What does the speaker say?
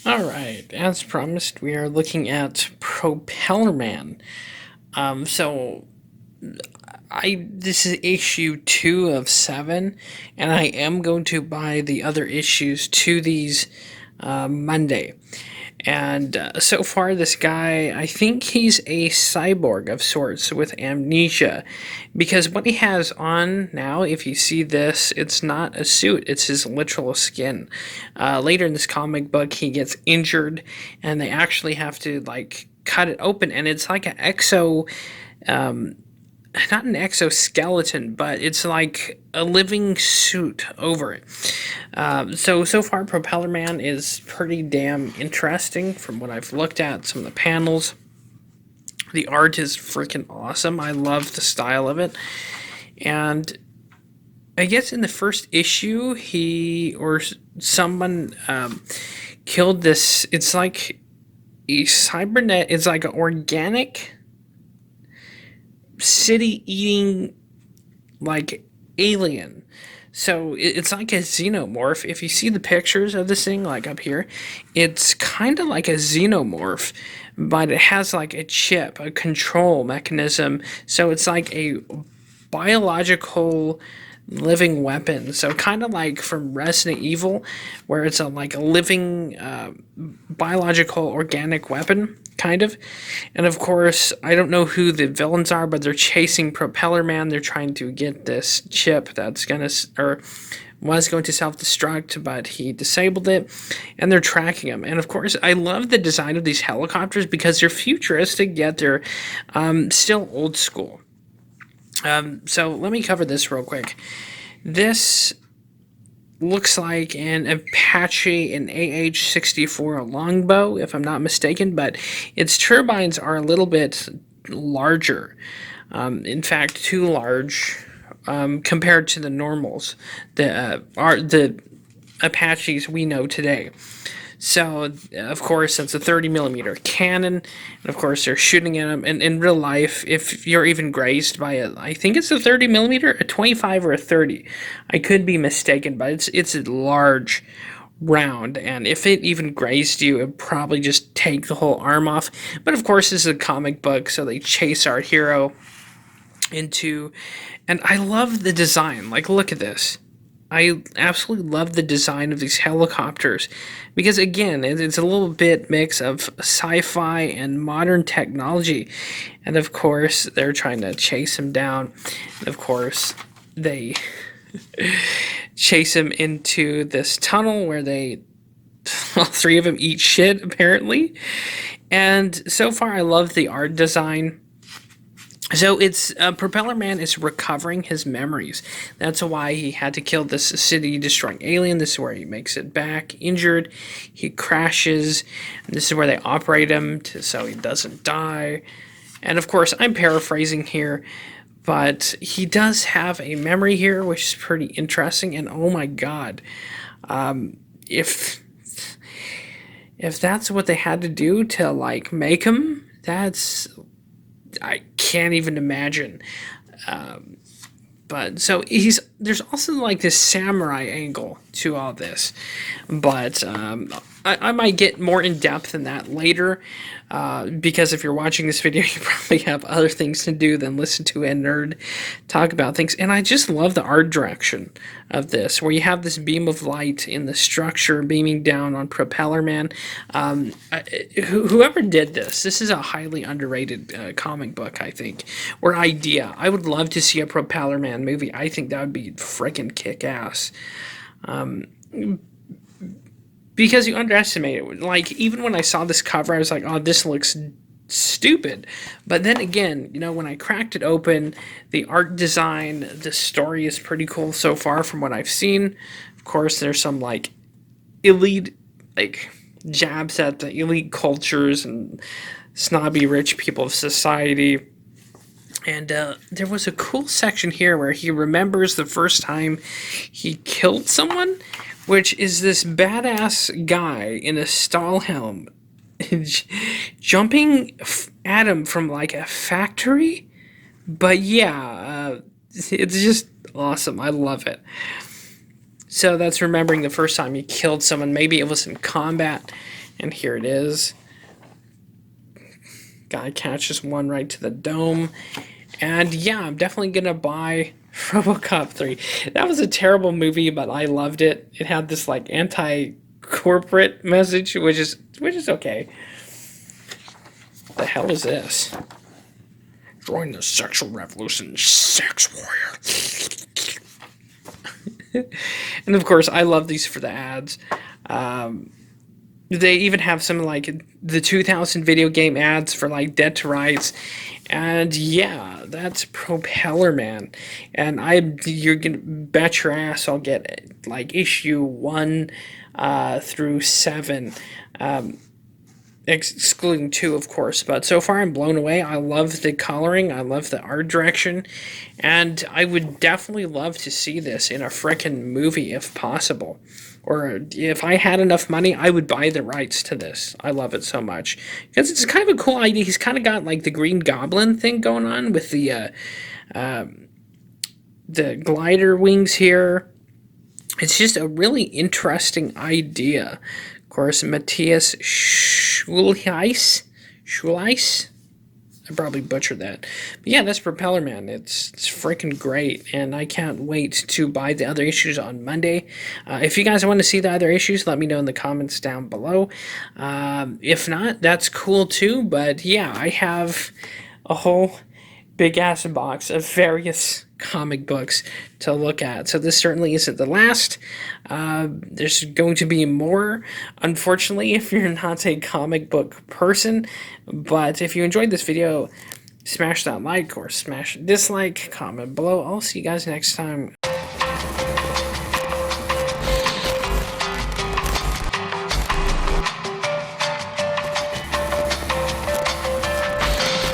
Alright, as promised, we are looking at Propeller Man. So this is issue 2 of 7, and I am going to buy the other issues to these Monday. And so far, this guy, I think he's a cyborg of sorts with amnesia. Because what he has on now, if you see this, it's not a suit, it's his literal skin. Later in this comic book, he gets injured, and they actually have to, like, cut it open, and it's like an exo. Not an exoskeleton, but it's like a living suit over it. So far, Propeller Man is pretty damn interesting from what I've looked at. Some of the panels, the art is freaking awesome. I love the style of it, and I guess in the first issue, he or someone killed this. It's like a cybernet. It's like an organic city eating like alien. So it's like a xenomorph. If you see the pictures of this thing, like up here, it's kind of like a xenomorph, but it has like a chip, a control mechanism. So it's like a biological living weapon. So kind of like from Resident Evil, where it's like a living biological organic weapon, kind of. And of course, I don't know who the villains are, but they're chasing Propeller Man. They're trying to get this chip that's gonna or was going to self-destruct, but he disabled it, and they're tracking him. And of course, I love the design of these helicopters because they're futuristic, yet they're still old school. So let me cover this real quick. This looks like an Apache, an AH-64 longbow, if I'm not mistaken, but its turbines are a little bit larger. In fact, too large compared to the normals, the Apaches we know today. So, of course, it's a 30 millimeter cannon, and of course, they're shooting at them. And in real life, if you're even grazed by it, I think it's a 30 millimeter, a 25 or a 30. I could be mistaken, but it's a large round, and if it even grazed you, it'd probably just take the whole arm off. But of course, this is a comic book, so they chase our hero into, and I love the design. Like, look at this. I absolutely love the design of these helicopters because, again, it's a little bit mix of sci-fi and modern technology. And of course, they're trying to chase him down. And of course, they chase him into this tunnel where all three of them eat shit, apparently. And so far, I love the art design. So it's Propeller Man is recovering his memories. That's why he had to kill this city-destroying alien. This is where he makes it back injured. He crashes. And this is where they operate him so he doesn't die. And of course, I'm paraphrasing here, but he does have a memory here, which is pretty interesting. And oh my god, if that's what they had to do to like make him, I can't even imagine. But so there's also like this samurai angle to all this, but I might get more in depth in that later, because if you're watching this video, you probably have other things to do than listen to a nerd talk about things. And I just love the art direction of this, where you have this beam of light in the structure beaming down on Propeller Man. Whoever did this is a highly underrated comic book, I think, or idea. I would love to see a Propeller Man movie. I think that would be freaking kick-ass. Because you underestimate it. Like, even when I saw this cover, I was like, oh, this looks stupid. But then again, when I cracked it open, the art design, the story is pretty cool so far from what I've seen. Of course, there's some, like, elite, like, jabs at the elite cultures and snobby rich people of society. And there was a cool section here where he remembers the first time he killed someone, which is this badass guy in a Stahlhelm jumping at him from like a factory. But yeah, it's just awesome. I love it. So that's remembering the first time you killed someone. Maybe it was in combat. And here it is. Guy catches one right to the dome. And yeah, I'm definitely going to buy RoboCop 3. That was a terrible movie, but I loved it. It had this like anti-corporate message, which is okay. The hell is this? Join the sexual revolution, sex warrior. And of course, I love these for the ads. They even have some like the 2000 video game ads for like Dead to Rights, and yeah, that's Propeller Man. And you're gonna bet your ass I'll get like issue 1 through 7. Excluding 2, of course, but so far I'm blown away. I love the coloring, I love the art direction, and I would definitely love to see this in a frickin' movie if possible. Or if I had enough money, I would buy the rights to this. I love it so much because it's kind of a cool idea. He's kind of got like the Green Goblin thing going on with the glider wings here. It's just a really interesting idea. Of course, Matthias Schulheis. I probably butchered that. But yeah, that's Propeller Man. It's freaking great, and I can't wait to buy the other issues on Monday. If you guys want to see the other issues, let me know in the comments down below. If not, that's cool too, but yeah, I have a whole big-ass box of various comic books to look at. So this certainly isn't the last. There's going to be more, unfortunately, if you're not a comic book person. But if you enjoyed this video, smash that like or smash dislike, comment below. I'll see you guys next time.